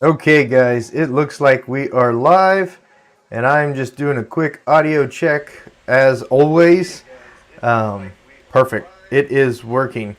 Okay guys, it looks like we are live and I'm just doing a quick audio check as always. Perfect. It is working.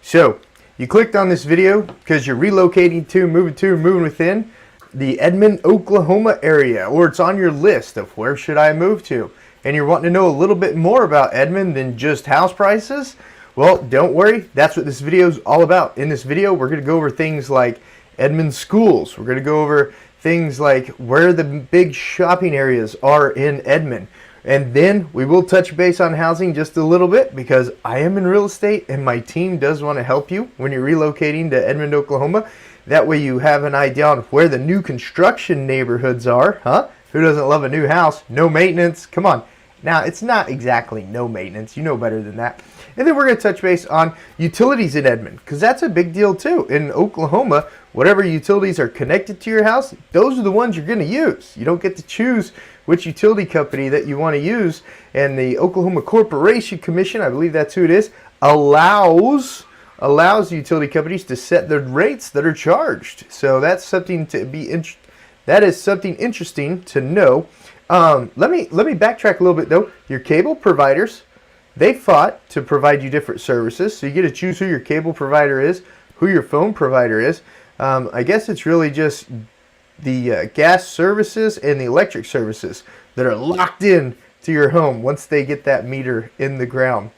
So, you clicked on this video because you're relocating to, moving within the Edmond, Oklahoma area, or it's on your list of where should I move to. And you're wanting to know a little bit more about Edmond than just house prices? Well, don't worry. That's what this video is all about. In this video, we're going to go over things like Edmond Schools. We're going to go over things like where the big shopping areas are in Edmond. And then we will touch base on housing just a little bit because I am in real estate and my team does want to help you when you're relocating to Edmond, Oklahoma. That way you have an idea on where the new construction neighborhoods are. Huh? Who doesn't love a new house? No maintenance. Come on. Now, it's not exactly no maintenance. You know better than that. And then we're going to touch base on utilities in Edmond because that's a big deal too. In Oklahoma, whatever utilities are connected to your house, those are the ones you're going to use. You don't get to choose which utility company that you want to use. And the Oklahoma Corporation Commission, I believe that's who it is, allows utility companies to set the rates that are charged. So that's something to be that is something interesting to know. Let me backtrack a little bit though. Your cable providers, they fought to provide you different services, so you get to choose who your cable provider is, who your phone provider is. I guess it's really just the gas services and the electric services that are locked in to your home once they get that meter in the ground.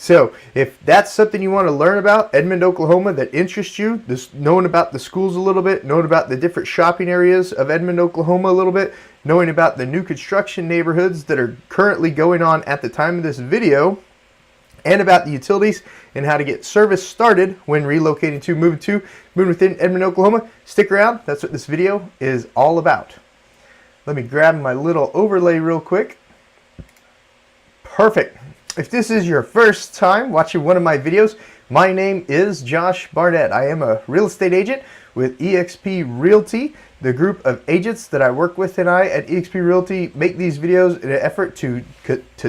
So if that's something you want to learn about, Edmond, Oklahoma, that interests you, this, knowing about the schools a little bit, knowing about the different shopping areas of Edmond, Oklahoma a little bit, knowing about the new construction neighborhoods that are currently going on at the time of this video, and about the utilities and how to get service started when relocating to, moving within Edmond, Oklahoma, stick around. That's what this video is all about. Let me grab my little overlay real quick. Perfect. If this is your first time watching one of my videos, my name is Josh Barnett. I am a real estate agent with eXp Realty. The group of agents that I work with and I at eXp Realty make these videos in an effort to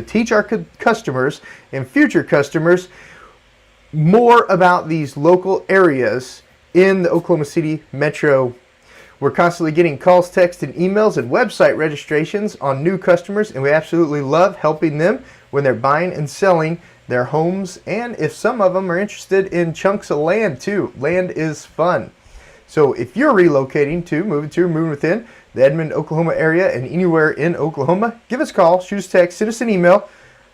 teach our customers and future customers more about these local areas in the Oklahoma City metro. We're constantly getting calls, texts, and emails and website registrations on new customers, and we absolutely love helping them when they're buying and selling their homes, and if some of them are interested in chunks of land too. Land is fun. So if you're relocating to, moving within the Edmond, Oklahoma area and anywhere in Oklahoma, give us a call, shoot us a text, send us an email.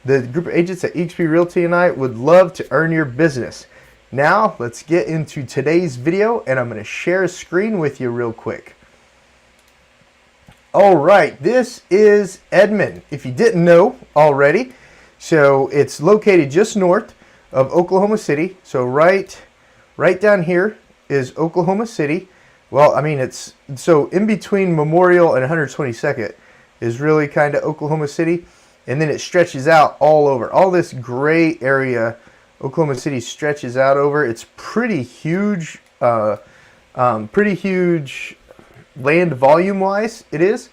The group of agents at eXp Realty and I would love to earn your business. Now, let's get into today's video, and I'm going to share a screen with you real quick. All right, this is Edmond, if you didn't know already. So it's located just north of Oklahoma City. So right down here is Oklahoma City. Well, I mean, it's so in between Memorial and 122nd is really kind of Oklahoma City, and then it stretches out all over. All this gray area Oklahoma City stretches out over. It's pretty huge land volume wise. It is.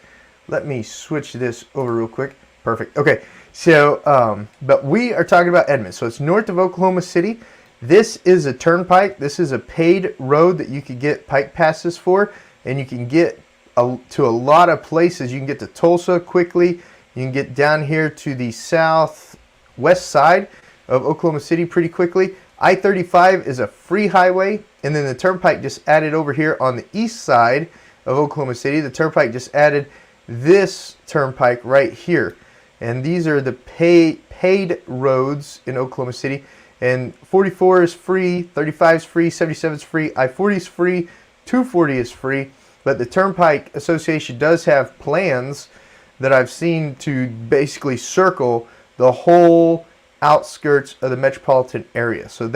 Let me switch this over real quick. Perfect. Okay, so but we are talking about Edmond. So it's north of Oklahoma City. This is a turnpike. This is a paid road that you could get pike passes for, and you can get to a lot of places. You can get to Tulsa quickly. You can get down here to the southwest side of Oklahoma City pretty quickly. I-35 is a free highway, and then the turnpike just added over here on the east side of Oklahoma City. The turnpike just added this turnpike right here, and these are the paid roads in Oklahoma City. And 44 is free, 35 is free, 77 is free, I-40 is free, 240 is free. But the Turnpike Association does have plans that I've seen to basically circle the whole outskirts of the metropolitan area. So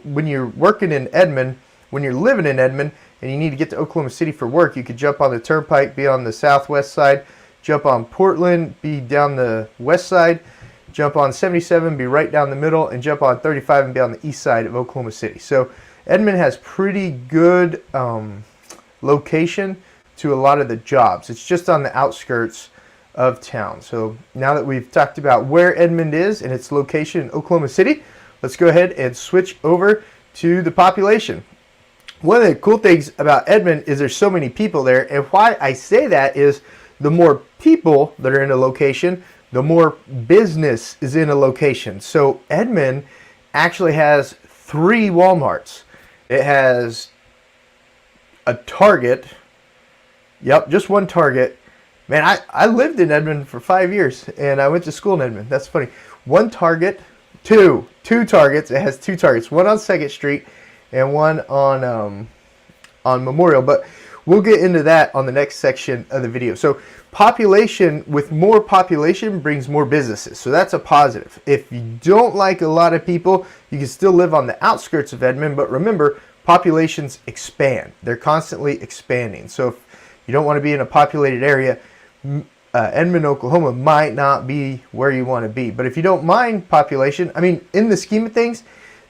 when you're working in Edmond, when you're living in Edmond and you need to get to Oklahoma City for work, you could jump on the Turnpike, be on the southwest side, jump on Portland, be down the west side, jump on 77, be right down the middle, and jump on 35 and be on the east side of Oklahoma City. So Edmond has pretty good location to a lot of the jobs. It's just on the outskirts of town. So now that we've talked about where Edmond is and its location in Oklahoma City, let's go ahead and switch over to the population. one of the cool things about Edmond is there's so many people there, and why I say that is the more people that are in a location, the more business is in a location. So Edmond actually has 3 Walmarts. It has a Target. Yep, just one Target. Man, I lived in Edmond for 5 years, and I went to school in Edmond. That's funny. One Target, two Targets. It has 2 Targets, one on 2nd Street and one on Memorial. But we'll get into that on the next section of the video. So population, with more population brings more businesses. So that's a positive. If you don't like a lot of people, you can still live on the outskirts of Edmond. But remember, populations expand. They're constantly expanding. So if you don't want to be in a populated area, Edmond, Oklahoma might not be where you want to be. But if you don't mind population, I mean, in the scheme of things,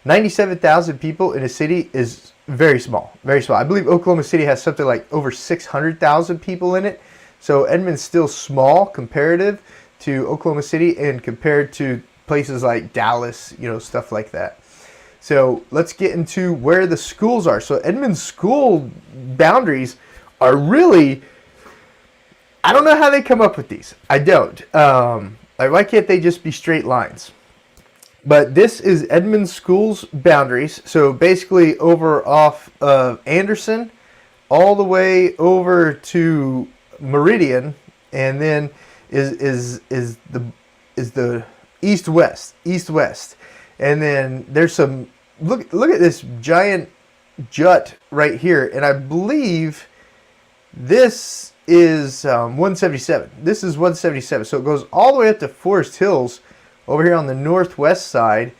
97,000 people in a city is very small, very small. I believe Oklahoma City has something like over 600,000 people in it. So Edmond's still small comparative to Oklahoma City and compared to places like Dallas, you know, stuff like that. So let's get into where the schools are. So Edmond's school boundaries are really, I don't know how they come up with these. I don't. Like, why can't they just be straight lines? But this is Edmond Schools boundaries. So basically over off of Anderson all the way over to Meridian, and then is the east-west. And then there's some, look at this giant jut right here, and I believe this is 177. This is 177. So it goes all the way up to Forest Hills over here on the northwest side,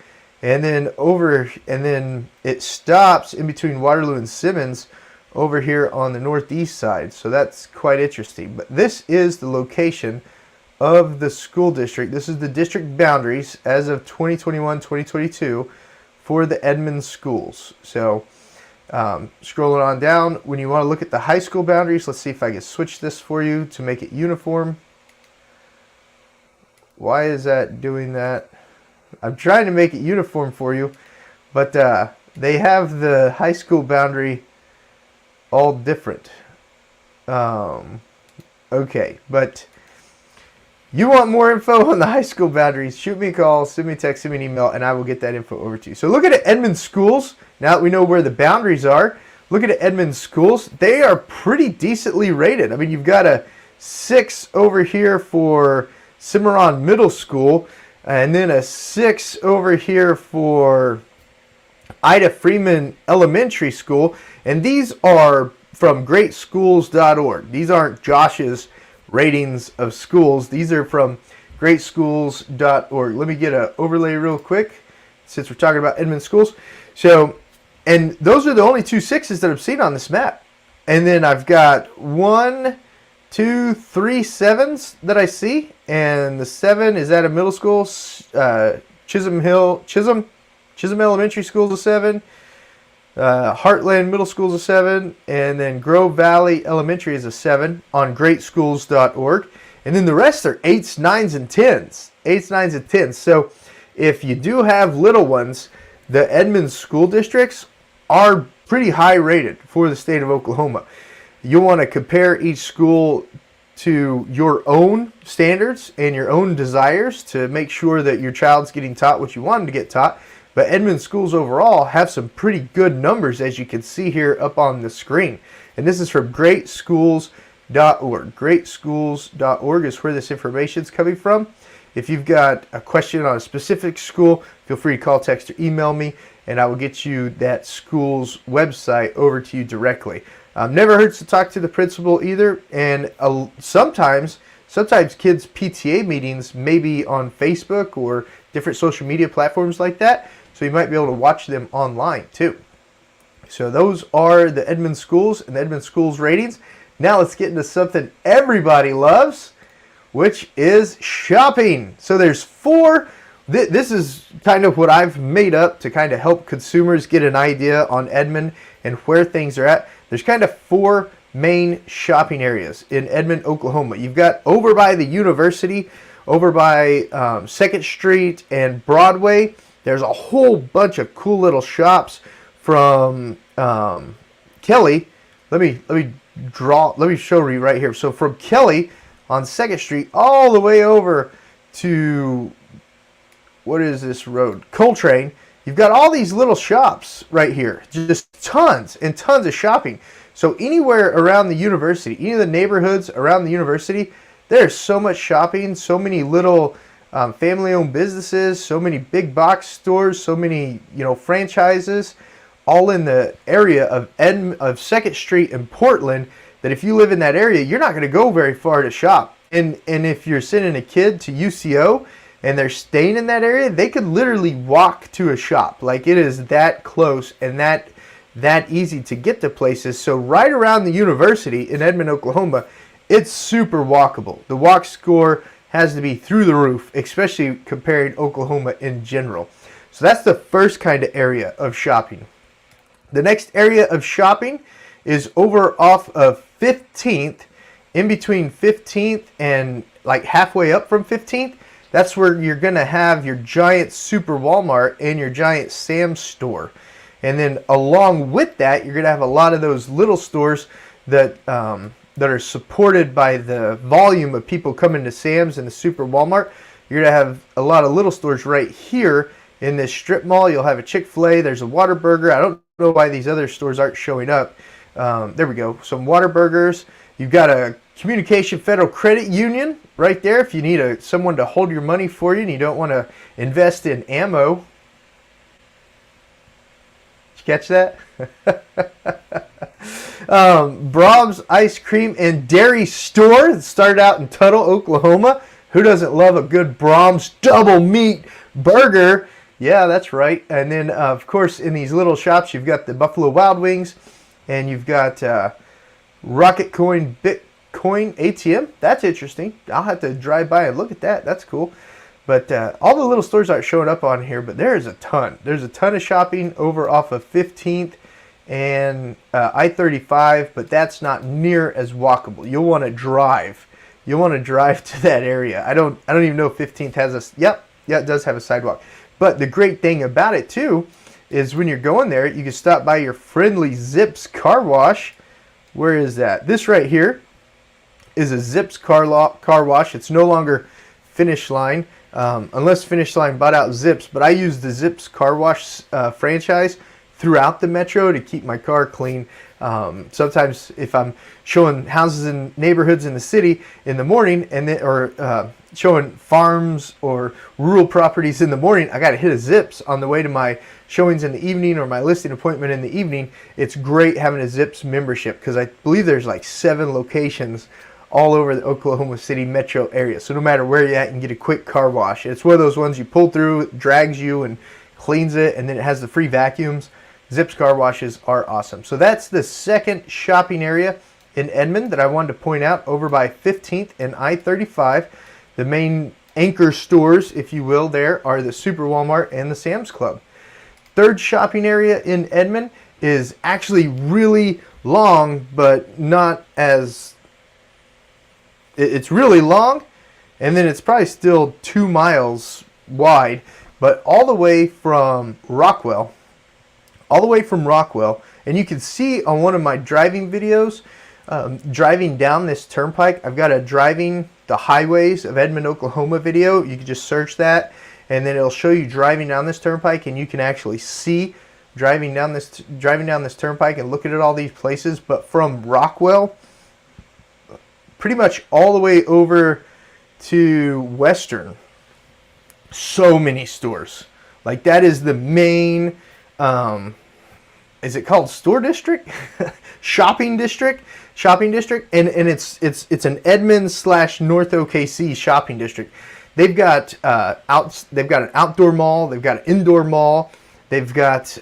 and then it stops in between Waterloo and Simmons over here on the northeast side. So that's quite interesting. But this is the location of the school district. This is the district boundaries as of 2021-2022 for the Edmond schools. So scrolling on down, when you want to look at the high school boundaries, let's see if I can switch this for you to make it uniform. Why is that doing that? I'm trying to make it uniform for you, but they have the high school boundary all different. Okay, but you want more info on the high school boundaries, shoot me a call, send me a text, send me an email, and I will get that info over to you. So look at Edmond Schools. Now that we know where the boundaries are, look at Edmond Schools. They are pretty decently rated. I mean, you've got a 6 over here for Cimarron Middle School, and then a 6 over here for Ida Freeman Elementary School, and these are from greatschools.org. These aren't Josh's ratings of schools. These are from greatschools.org. Let me get an overlay real quick since we're talking about Edmond Schools. So, and those are the only 2 6s that I've seen on this map. And then I've got 1, 2, 3 7s that I see, and the 7 is at a middle school. Chisholm Elementary School is a 7. Heartland Middle School is a 7, and then Grove Valley Elementary is a 7 on greatschools.org. And then the rest are 8s, 9s, and 10s. 8s, 9s, and 10s. So if you do have little ones, the Edmond school districts are pretty high rated for the state of Oklahoma. You'll want to compare each school to your own standards and your own desires to make sure that your child's getting taught what you want them to get taught. But Edmond schools overall have some pretty good numbers, as you can see here up on the screen. And this is from greatschools.org. Greatschools.org is where this information is coming from. If you've got a question on a specific school, feel free to call, text, or email me, and I will get you that school's website over to you directly. Never hurts to talk to the principal either, and sometimes kids' PTA meetings may be on Facebook or different social media platforms like that, so you might be able to watch them online too. So those are the Edmond schools and the Edmond schools ratings. Now let's get into something everybody loves, which is shopping. So there's 4. This is kind of what I've made up to kind of help consumers get an idea on Edmond and where things are at. There's kind of 4 main shopping areas in Edmond, Oklahoma. You've got over by the university, over by 2nd Street and Broadway. There's a whole bunch of cool little shops from Kelly, let me show you right here. So from Kelly on 2nd Street all the way over to, what is this road? Coltrane. You've got all these little shops right here. Just tons and tons of shopping. So anywhere around the university, any of the neighborhoods around the university, there's so much shopping, so many little family-owned businesses, so many big box stores, so many, you know, franchises, all in the area of 2nd Street in Portland, that if you live in that area, you're not going to go very far to shop. And if you're sending a kid to UCO and they're staying in that area, they could literally walk to a shop. Like, it is that close and that easy to get to places. So right around the university in Edmond, Oklahoma, it's super walkable. The walk score has to be through the roof, especially comparing Oklahoma in general. So that's the first kind of area of shopping. The next area of shopping is over off of 15th, in between 15th and like halfway up from 15th. That's where you're going to have your giant Super Walmart and your giant Sam's store. And then along with that, you're going to have a lot of those little stores that are supported by the volume of people coming to Sam's and the Super Walmart. You're going to have a lot of little stores right here in this strip mall. You'll have a Chick-fil-A. There's a Whataburger. I don't know why these other stores aren't showing up. There we go. Some Whataburgers. You've got a Communication Federal Credit Union right there if you need someone to hold your money for you and you don't want to invest in ammo. Did you catch that? Brahms Ice Cream and Dairy Store that started out in Tuttle, Oklahoma. Who doesn't love a good Brahms double meat burger? Yeah, that's right. And then, of course, in these little shops, you've got the Buffalo Wild Wings, and you've got Rocket Coin Bitcoin ATM. That's interesting. I'll have to drive by and look at that. That's cool. But all the little stores aren't showing up on here, but there is a ton. There's a ton of shopping over off of 15th and I-35, but that's not near as walkable. You'll want to drive. You'll want to drive to that area. I don't even know if 15th has a... Yep, yeah, it does have a sidewalk. But the great thing about it too is when you're going there, you can stop by your friendly Zips car wash. Where is that? This right here is a Zips car wash. It's no longer Finish Line, unless Finish Line bought out Zips. But I use the Zips car wash franchise throughout the metro to keep my car clean. Sometimes if I'm showing houses and neighborhoods in the city in the morning, and then, or showing farms or rural properties in the morning, I got to hit a Zips on the way to my showings in the evening or my listing appointment in the evening. It's great having a Zips membership because I believe there's like 7 locations all over the Oklahoma City metro area. So no matter where you're at, you can get a quick car wash. It's one of those ones you pull through, it drags you and cleans it, and then it has the free vacuums. Zips car washes are awesome. So that's the second shopping area in Edmond that I wanted to point out, over by 15th and I-35. The main anchor stores, if you will, there are the Super Walmart and the Sam's Club. Third shopping area in Edmond is actually really long, but not as... It's really long, and then it's probably still 2 miles wide, but all the way from Rockwell, and you can see on one of my driving videos, driving down this turnpike. I've got a driving the highways of Edmond, Oklahoma video. You can just search that, and then it'll show you driving down this turnpike, and you can actually see driving down this turnpike and looking at all these places. But from Rockwell, pretty much all the way over to Western, so many stores. Like, that is the main, is it called store district? Shopping district, and it's an Edmond / North OKC shopping district. They've got they've got an outdoor mall, they've got an indoor mall, they've got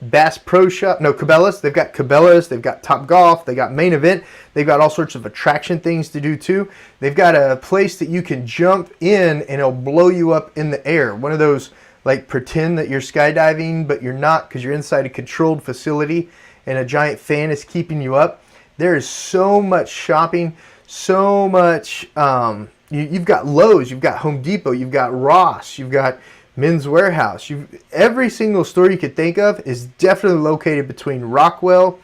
Bass Pro Shop, no, Cabela's. They've got Cabela's, they've got Top Golf, they got Main Event, they've got all sorts of attraction things to do too. They've got a place that you can jump in and it'll blow you up in the air. One of those, like, pretend that you're skydiving, but you're not, because you're inside a controlled facility and a giant fan is keeping you up. There is so much shopping, so much, you've got Lowe's, you've got Home Depot, you've got Ross, you've got Men's Warehouse. Every single store you could think of is definitely located between Rockwell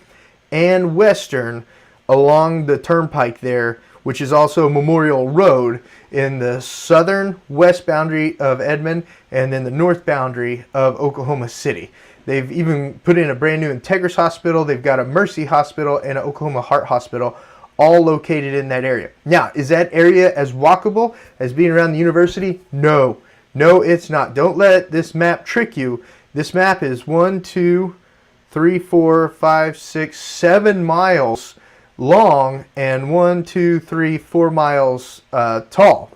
and Western along the turnpike there, which is also Memorial Road, in the southern west boundary of Edmond and then the north boundary of Oklahoma City. They've even put in a brand new Integris Hospital. They've got a Mercy Hospital and an Oklahoma Heart Hospital, all located in that area. Now, is that area as walkable as being around the university? No. No, it's not. Don't let this map trick you. This map is 1, 2, 3, 4, 5, 6, 7 miles long and 1, 2, 3, 4 miles tall.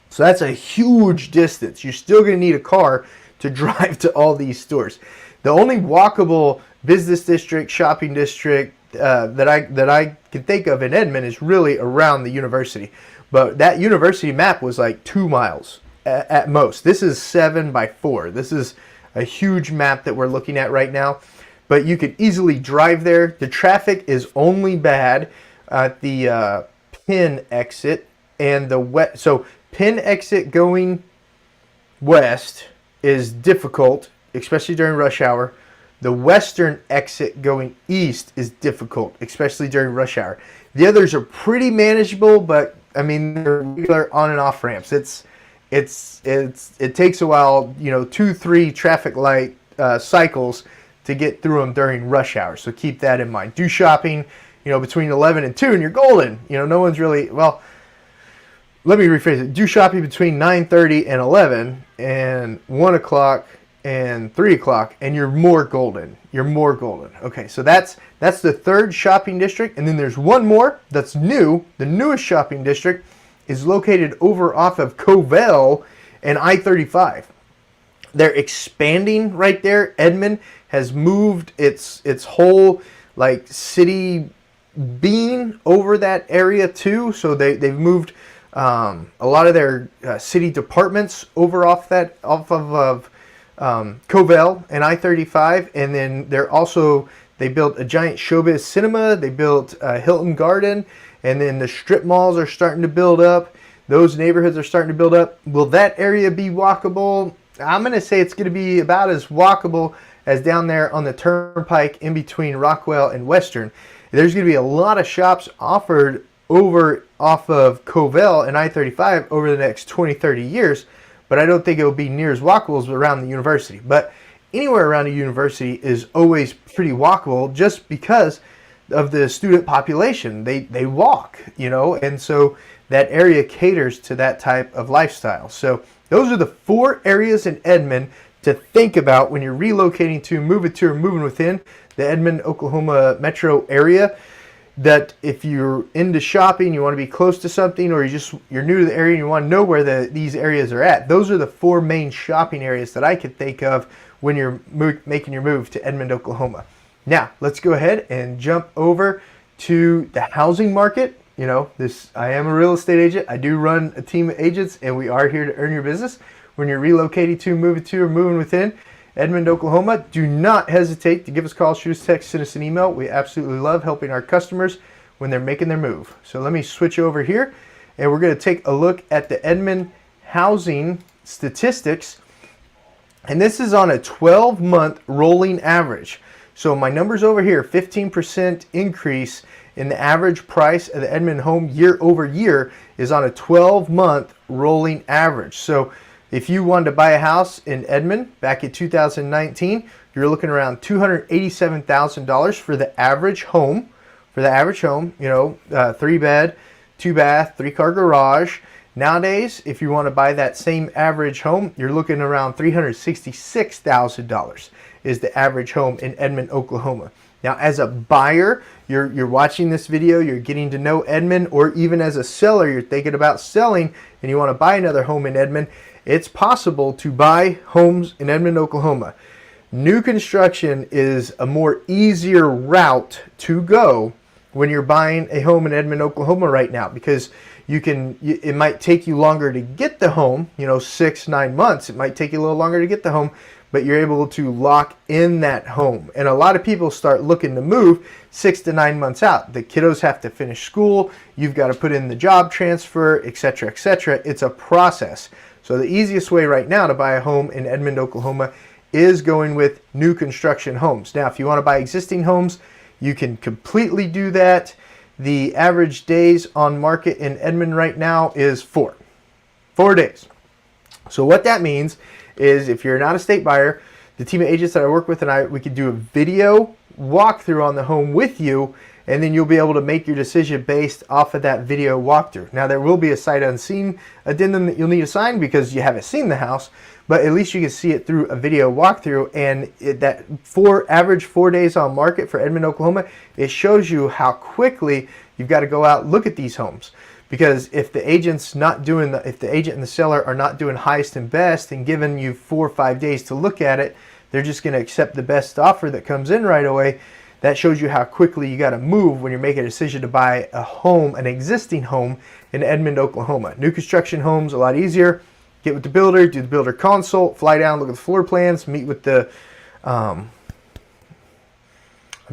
So that's a huge distance. You're still going to need a car to drive to all these stores. The only walkable business district, shopping district that I can think of in Edmond is really around the university. But that university map was like 2 miles at most. This is 7 by 4. This is a huge map that we're looking at right now. But you could easily drive there. The traffic is only bad at the Penn exit and the west. So Penn exit going west is difficult, especially during rush hour. The western exit going east is difficult, especially during rush hour. The others are pretty manageable, but I mean, they're regular on and off ramps. It takes a while, 2, 3 traffic light cycles to get through them during rush hour. So keep that in mind. Do shopping, between 11 and 2 and you're golden. No one's really, well, let me rephrase it. Do shopping between 9:30 and 11 and 1 o'clock and 3 o'clock and you're more golden. You're more golden. Okay, so that's the third shopping district. And then there's one more that's new. The newest shopping district is located over off of Covell and I-35. They're expanding right there. Edmond has moved its whole city being over that area too. So they've moved a lot of their city departments over off of Covell and I-35, and then they built a giant showbiz cinema. They built Hilton Garden, and then the strip malls are starting to build up. Those neighborhoods are starting to build up. Will that area be walkable? I'm going to say it's going to be about as walkable as down there on the turnpike in between Rockwell and Western. There's going to be a lot of shops offered over off of Covell and I-35 over the next 20, 30 years, but I don't think it will be near as walkable as around the university. But anywhere around the university is always pretty walkable just because of the student population. They walk, and so that area caters to that type of lifestyle. So those are the 4 areas in Edmond to think about when you're relocating to, moving to, or moving within the Edmond, Oklahoma metro area. That if you're into shopping, you want to be close to something, or you're new to the area and you want to know where these areas are at. Those are the 4 main shopping areas that I could think of when you're making your move to Edmond, Oklahoma. Now, let's go ahead and jump over to the housing market. I am a real estate agent. I do run a team of agents, and we are here to earn your business. When you're relocating to, moving to, or moving within Edmond, Oklahoma, do not hesitate to give us a call, shoot us a text, send us an email. We absolutely love helping our customers when they're making their move. So let me switch over here, and we're going to take a look at the Edmond housing statistics. And this is on a 12-month rolling average. So my numbers over here, 15% increase in the average price of the Edmond home year over year is on a 12-month rolling average. So if you wanted to buy a house in Edmond back in 2019, you're looking around $287,000 for the average home. 3-bed, 2-bath, 3-car garage. Nowadays, if you want to buy that same average home, you're looking around $366,000 is the average home in Edmond, Oklahoma. Now, as a buyer, you're watching this video, you're getting to know Edmond, or even as a seller, you're thinking about selling and you want to buy another home in Edmond, it's possible to buy homes in Edmond, Oklahoma. New construction is a more easier route to go when you're buying a home in Edmond, Oklahoma right now, because it might take you longer to get the home, 6-9 months. It might take you a little longer to get the home, but you're able to lock in that home. And a lot of people start looking to move 6 to 9 months out. The kiddos have to finish school. You've got to put in the job transfer, etc., etc. It's a process. So the easiest way right now to buy a home in Edmond, Oklahoma is going with new construction homes. Now, if you want to buy existing homes, you can completely do that. The average days on market in Edmond right now is 4 days. So what that means is if you're an out-of-state buyer, the team of agents that I work with and we could do a video walkthrough on the home with you, and then you'll be able to make your decision based off of that video walkthrough. Now, there will be a sight unseen addendum that you'll need to sign because you haven't seen the house, but at least you can see it through a video walkthrough. And that average 4 days on market for Edmond, Oklahoma, it shows you how quickly you've got to go out and look at these homes. Because if the agent's not doing if the agent and the seller are not doing highest and best and giving you 4 or 5 days to look at it, they're just going to accept the best offer that comes in right away. That shows you how quickly you got to move when you're making a decision to buy a home, an existing home in Edmond, Oklahoma. New construction homes, a lot easier. Get with the builder, do the builder consult, fly down, look at the floor plans, meet with the, I'm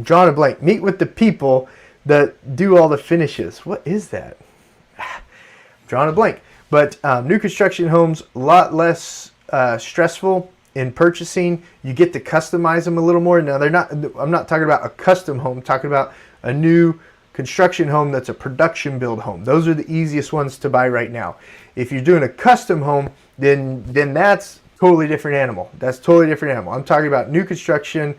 drawing a blank, meet with the people that do all the finishes. What is that? I'm drawing a blank. But new construction homes, a lot less stressful in purchasing. You get to customize them a little more. Now, I'm not talking about a custom home. I'm talking about a new construction home that's a production build home. Those are the easiest ones to buy right now. If you're doing a custom home, then that's totally different animal. That's totally different animal. I'm talking about new construction,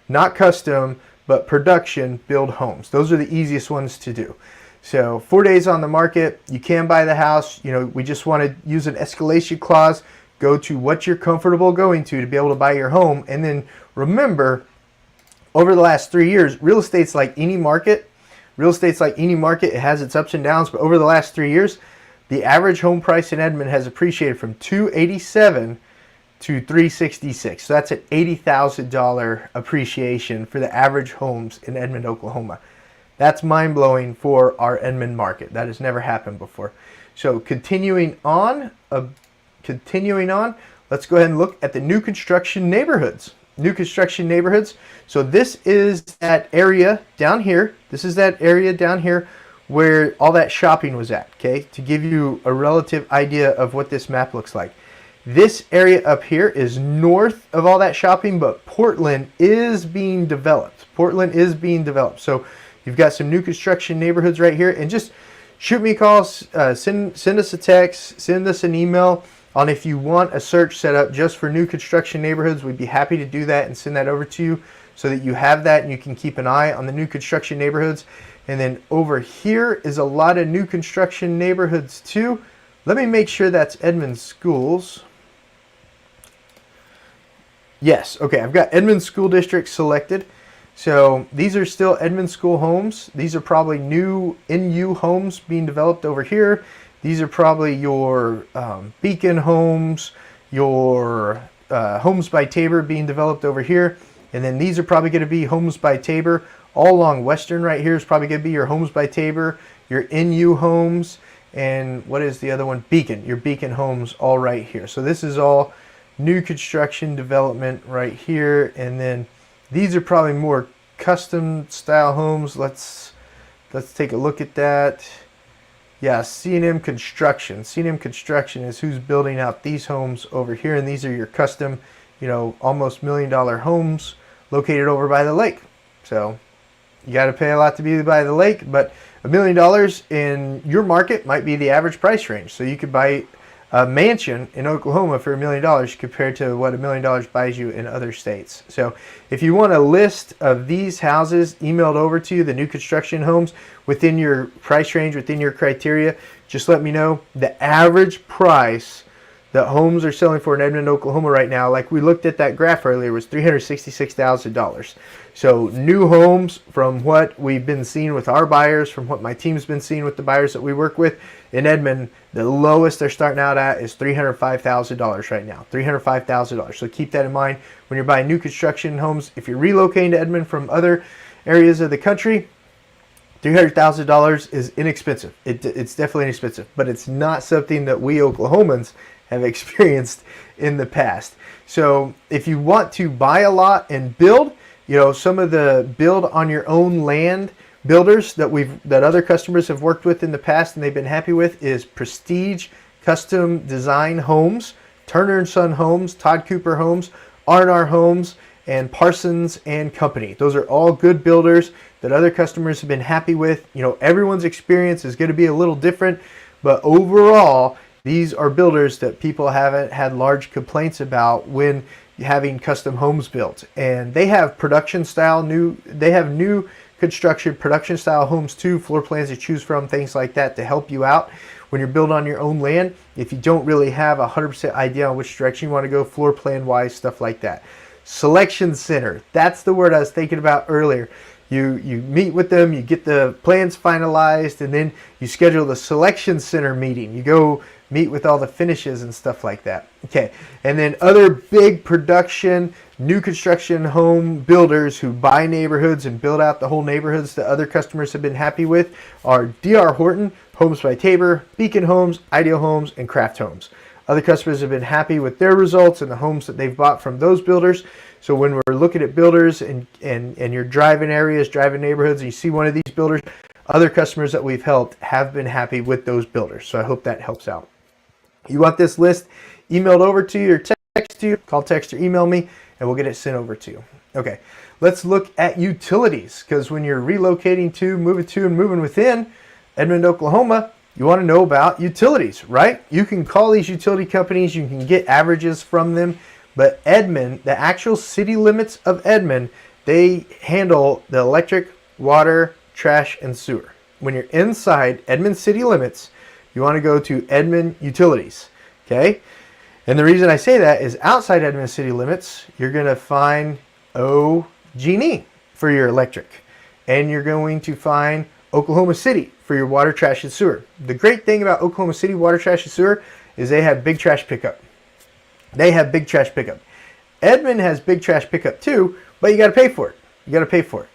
not custom, but production build homes. Those are the easiest ones to do. So 4 days on the market, you can buy the house. You know, we just want to use an escalation clause. Go to what you're comfortable going to be able to buy your home. And then remember, over the last 3 years, real estate's like any market. Real estate's like any market. It has its ups and downs. But over the last 3 years, the average home price in Edmond has appreciated from $287 to $366. So that's an $80,000 appreciation for the average homes in Edmond, Oklahoma. That's mind-blowing for our Edmond market. That has never happened before. So continuing on, let's go ahead and look at the new construction neighborhoods. New construction neighborhoods. So this is that area down here. This is that area down here where all that shopping was at, okay? To give you a relative idea of what this map looks like. This area up here is north of all that shopping, but Portland is being developed. Portland is being developed. So you've got some new construction neighborhoods right here. And just shoot me a call, send us a text, send us an email on if you want a search set up just for new construction neighborhoods. We'd be happy to do that and send that over to you so that you have that and you can keep an eye on the new construction neighborhoods. And then over here is a lot of new construction neighborhoods too. Let me make sure that's Edmond Schools. Yes, okay, I've got Edmond School District selected. So these are still Edmond School homes. These are probably new NU homes being developed over here. These are probably your Beacon homes, your Homes by Tabor being developed over here. And then these are probably going to be Homes by Tabor. All along Western right here is probably going to be your Homes by Tabor, your NU homes, and what is the other one? Beacon, your Beacon homes all right here. So this is all new construction development right here. And then these are probably more custom style homes. Let's take a look at that. Yeah, C&M Construction. C&M Construction is who's building out these homes over here. And these are your custom, you know, almost $1 million homes located over by the lake. So you got to pay a lot to be by the lake, but $1 million in your market might be the average price range. So you could buy a mansion in Oklahoma for $1 million compared to what $1 million buys you in other states. So if you want a list of these houses emailed over to you, the new construction homes within your price range, within your criteria, just let me know. The average price that homes are selling for in Edmond, Oklahoma right now, like we looked at that graph earlier, was $366,000. So new homes, from what we've been seeing with our buyers, from what my team's been seeing with the buyers that we work with in Edmond, the lowest they're starting out at is $305,000 right now. $305,000. So keep that in mind when you're buying new construction homes. If you're relocating to Edmond from other areas of the country, $300,000 is inexpensive. It's definitely inexpensive, but it's not something that we Oklahomans have experienced in the past. So if you want to buy a lot and build, you know, some of the build on your own land builders that other customers have worked with in the past and they've been happy with is Prestige Custom Design Homes, Turner & Son Homes, Todd Cooper Homes, R&R Homes, and Parsons and Company. Those are all good builders that other customers have been happy with. You know, everyone's experience is going to be a little different, but overall, these are builders that people haven't had large complaints about when having custom homes built. And they have production style new construction production style homes too, floor plans to choose from, things like that to help you out when you're building on your own land. If you don't really have 100% idea on which direction you want to go floor plan wise, stuff like that. Selection center, that's the word I was thinking about earlier. You meet with them, you get the plans finalized, and then you schedule the selection center meeting. You go meet with all the finishes and stuff like that. Okay, and then other big production, new construction home builders who buy neighborhoods and build out the whole neighborhoods that other customers have been happy with are D.R. Horton, Homes by Tabor, Beacon Homes, Ideal Homes, and Craft Homes. Other customers have been happy with their results and the homes that they've bought from those builders. So when we're looking at builders and you're driving areas, driving neighborhoods, and you see one of these builders, other customers that we've helped have been happy with those builders. So I hope that helps out. You want this list emailed over to you or text to you, call, text, or email me, and we'll get it sent over to you. Okay, let's look at utilities, because when you're relocating to, and moving within Edmond, Oklahoma, you want to know about utilities, right? You can call these utility companies, you can get averages from them, but Edmond, the actual city limits of Edmond, they handle the electric, water, trash, and sewer. When you're inside Edmond city limits, you want to go to Edmond Utilities, okay? And the reason I say that is outside Edmond city limits, you're going to find OG&E for your electric, and you're going to find Oklahoma City for your water, trash, and sewer. The great thing about Oklahoma City water, trash, and sewer is they have big trash pickup. They have big trash pickup. Edmond has big trash pickup too, but you got to pay for it. You got to pay for it.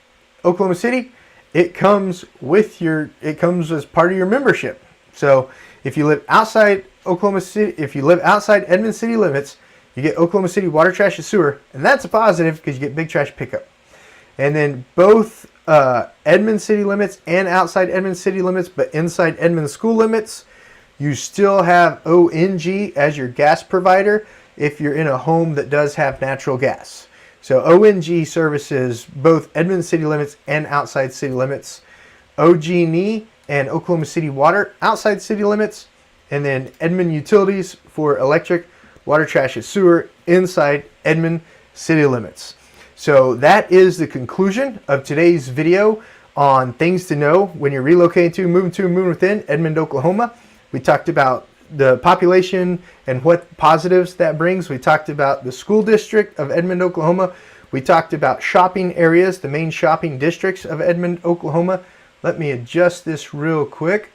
Oklahoma City, it comes as part of your membership. So if you live outside Oklahoma City, if you live outside Edmond city limits, you get Oklahoma City water, trash, and sewer, and that's a positive because you get big trash pickup. And then both Edmond city limits and outside Edmond city limits, but inside Edmond school limits, you still have ONG as your gas provider if you're in a home that does have natural gas. So ONG services both Edmond city limits and outside city limits. OG&E and Oklahoma City Water outside city limits, and then Edmond Utilities for electric, water, trash, and sewer inside Edmond city limits. So that is the conclusion of today's video on things to know when you're relocating to, moving within Edmond, Oklahoma. We talked about the population and what positives that brings. We talked about the school district of Edmond, Oklahoma. We talked about shopping areas, the main shopping districts of Edmond, Oklahoma. Let me adjust this real quick.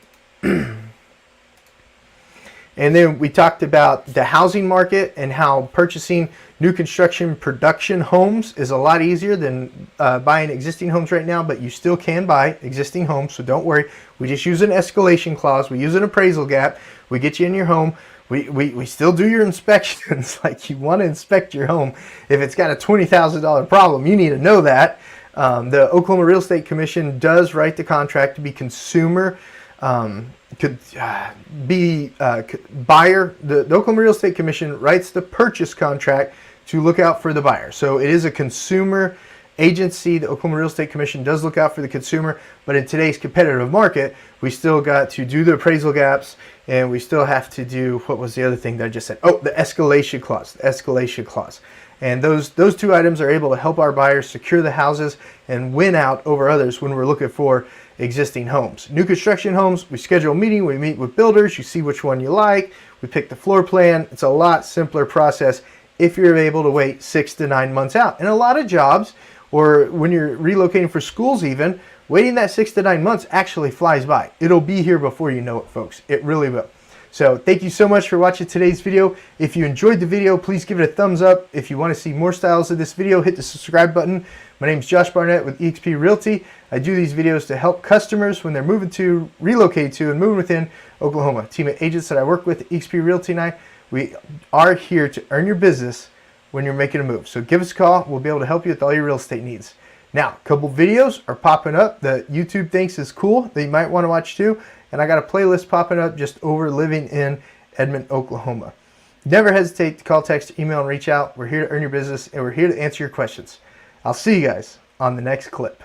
And then we talked about the housing market and how purchasing new construction production homes is a lot easier than buying existing homes right now, but you still can buy existing homes, so don't worry. We just use an escalation clause. We use an appraisal gap. We get you in your home. We still do your inspections like you want to inspect your home. If it's got a $20,000 problem, you need to know that. The Oklahoma Real Estate Commission does write the contract to be consumer, buyer. The Oklahoma Real Estate Commission writes the purchase contract to look out for the buyer. So it is a consumer agency. The Oklahoma Real Estate Commission does look out for the consumer, but in today's competitive market, we still got to do the appraisal gaps, and we still have to do, what was the other thing that I just said? Oh, the escalation clause, And those two items are able to help our buyers secure the houses and win out over others when we're looking for existing homes. New construction homes, we schedule a meeting, we meet with builders, you see which one you like, we pick the floor plan. It's a lot simpler process if you're able to wait 6 to 9 months out. And a lot of jobs, or when you're relocating for schools even, waiting that 6 to 9 months actually flies by. It'll be here before you know it, folks. It really will. So thank you so much for watching today's video. If you enjoyed the video, please give it a thumbs up. If you want to see more styles of this video, hit the subscribe button. My name is Josh Barnett with eXp Realty. I do these videos to help customers when they're moving to, relocate to, and moving within Oklahoma. A team of agents that I work with, eXp Realty and I, we are here to earn your business when you're making a move. So give us a call. We'll be able to help you with all your real estate needs. Now, a couple videos are popping up that YouTube thinks is cool that you might want to watch too. And I got a playlist popping up just over living in Edmond, Oklahoma. Never hesitate to call, text, email, and reach out. We're here to earn your business, and we're here to answer your questions. I'll see you guys on the next clip.